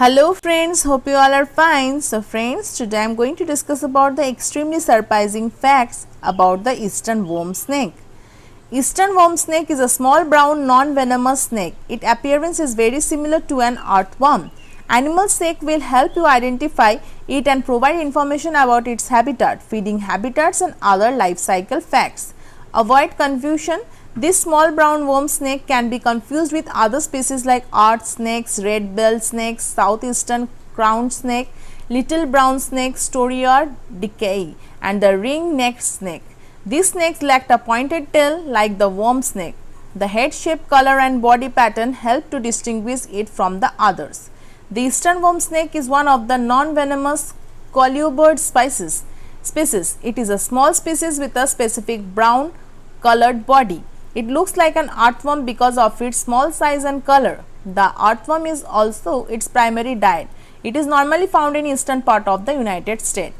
Hello friends, hope you all are fine. So friends, today I am going to discuss about the extremely surprising facts about the eastern worm snake. Eastern worm snake is a small brown non-venomous snake. Its appearance is very similar to an earthworm. Animal snake will help you identify it and provide information about its habitat, feeding habits and other life cycle facts. Avoid confusion. This small brown worm snake can be confused with other species like earth snakes, red-billed snakes, southeastern crowned snake, little brown snake, Storیا dickei, and the ring-necked snake. These snakes lacked a pointed tail like the worm snake. The head shape, color and body pattern help to distinguish it from the others. The eastern worm snake is one of the non-venomous colubrid species. It is a small species with a specific brown colored body. It looks like an earthworm because of its small size and color. The earthworm is also its primary diet. It is normally found in eastern part of the United States.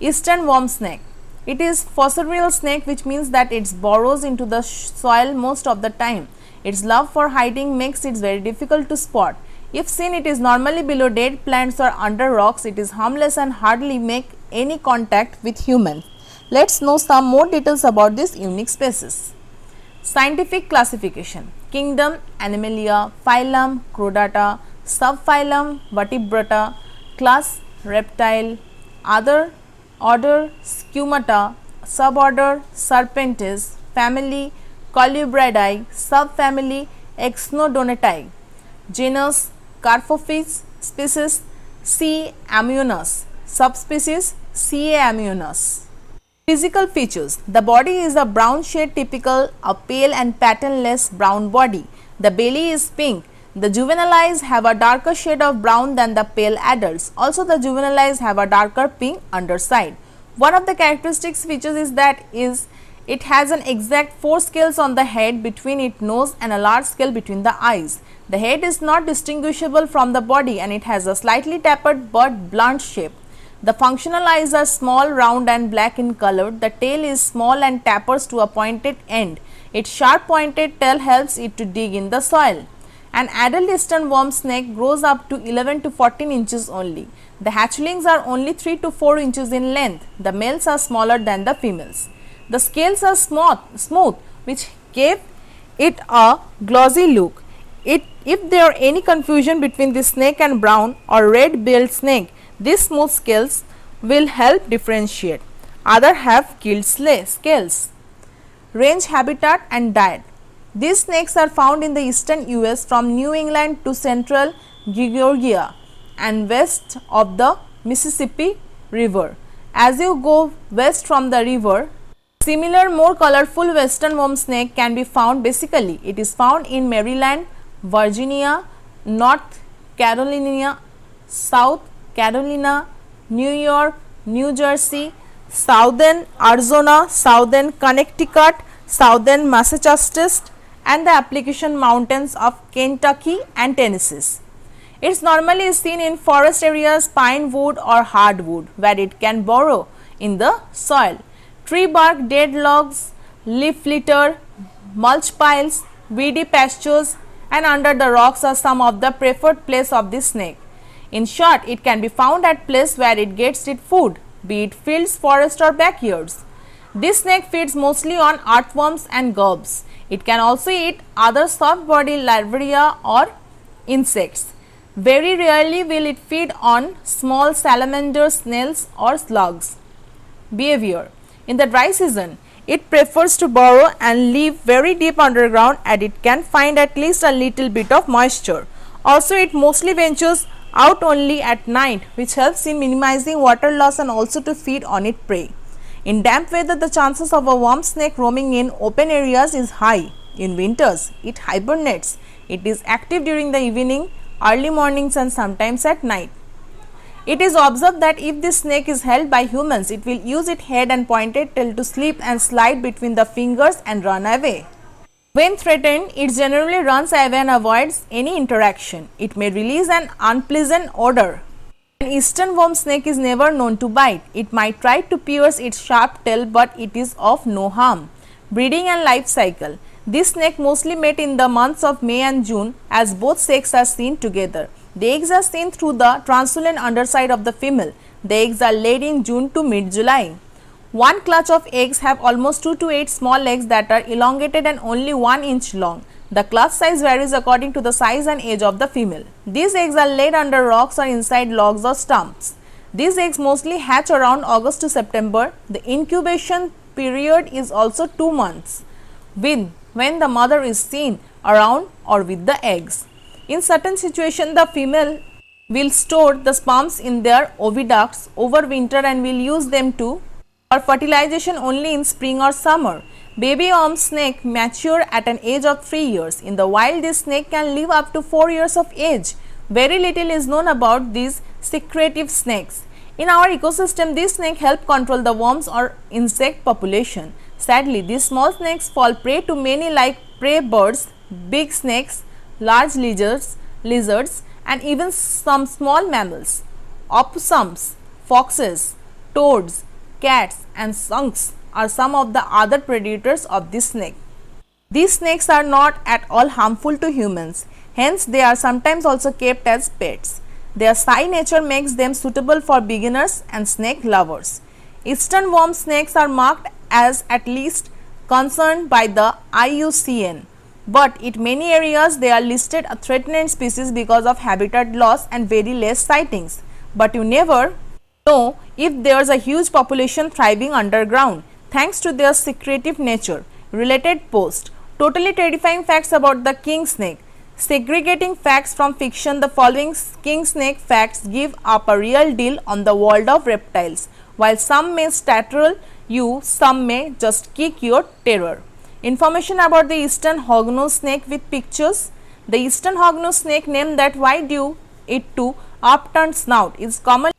Eastern worm snake. It is fossorial snake, which means that it burrows into the soil most of the time. Its love for hiding makes it very difficult to spot. If seen, it is normally below dead plants or under rocks. It is harmless and hardly make any contact with humans. Let's know some more details about this unique species. Scientific classification: Kingdom Animalia, Phylum Chordata, Subphylum Vertebrata, Class Reptile, Order Squamata, Suborder Serpentes, Family Colubridae, Subfamily Exnodontae, Genus Carphophis, Species C. ammonis, Subspecies C. ammonis. Physical features: the body is a brown shade, typical a pale and patternless brown body. The belly is pink. The juveniles have a darker shade of brown than the pale adults. Also, the juveniles have a darker pink underside. One of the characteristic features is that it has an exact 4 scales on the head between its nose and a large scale between the eyes. The head is not distinguishable from the body and it has a slightly tapered but blunt shape. The functional eyes are small, round and black in color. The tail is small and tapers to a pointed end. Its sharp pointed tail helps it to dig in the soil. An adult eastern worm snake grows up to 11 to 14 inches only. The hatchlings are only 3 to 4 inches in length. The males are smaller than the females. The scales are smooth, which gave it a glossy look. If there are any confusion between the snake and brown or red-billed snake, these smooth scales will help differentiate. Others have keeled scales. Range, habitat and diet. These snakes are found in the eastern US from New England to central Georgia and west of the Mississippi River. As you go west from the river, similar more colorful western worm snake can be found. Basically, it is found in Maryland, Virginia, North Carolina, South Carolina, New York, New Jersey, southern Arizona, southern Connecticut, southern Massachusetts and the application mountains of Kentucky and Tennessee. It is normally seen in forest areas, pine wood or hardwood where it can burrow in the soil. Tree bark, dead logs, leaf litter, mulch piles, weedy pastures and under the rocks are some of the preferred place of this snake. In short, it can be found at place where it gets its food, be it fields, forests or backyards. This snake feeds mostly on earthworms and grubs. It can also eat other soft-bodied larvae or insects. Very rarely will it feed on small salamanders, snails or slugs. Behavior: in the dry season, it prefers to burrow and live very deep underground and it can find at least a little bit of moisture. Also, it mostly ventures out only at night, which helps in minimizing water loss and also to feed on its prey. In damp weather, the chances of a worm snake roaming in open areas is high. In winters, it hibernates. It is active during the evening, early mornings and sometimes at night. It is observed that if this snake is held by humans, it will use its head and pointed tail to slip and slide between the fingers and run away. When threatened, it generally runs away and avoids any interaction. It may release an unpleasant odor. An eastern worm snake is never known to bite. It might try to pierce its sharp tail, but it is of no harm. Breeding and life cycle. This snake mostly mate in the months of May and June as both sexes are seen together. The eggs are seen through the translucent underside of the female. The eggs are laid in June to mid-July. One clutch of eggs have almost 2 to 8 small eggs that are elongated and only 1 inch long. The clutch size varies according to the size and age of the female. These eggs are laid under rocks or inside logs or stumps. These eggs mostly hatch around August to September. The incubation period is also 2 months, when the mother is seen around or with the eggs. In certain situations, the female will store the sperms in their oviducts over winter and will use them for fertilization only in spring or summer. Baby worm snake mature at an age of 3 years. In the wild, this snake can live up to 4 years of age. Very little is known about these secretive snakes. In our ecosystem, these snakes help control the worms or insect population. Sadly, these small snakes fall prey to many like prey birds, big snakes, large lizards, and even some small mammals. Opossums, foxes, toads, cats, and skunks are some of the other predators of this snake. These snakes are not at all harmful to humans, hence they are sometimes also kept as pets. Their shy nature makes them suitable for beginners and snake lovers. Eastern worm snakes are marked as at least concerned by the IUCN, but in many areas they are listed a threatened species because of habitat loss and very less sightings. But you never know if there is a huge population thriving underground thanks to their secretive nature. Related post: totally terrifying facts about the king snake. Segregating facts from fiction, the following king snake facts give up a real deal on the world of reptiles. While some may startle you, some may just kick your terror. Information about the eastern hognose snake with pictures. The eastern hognose snake, named that why due it to upturned snout, is commonly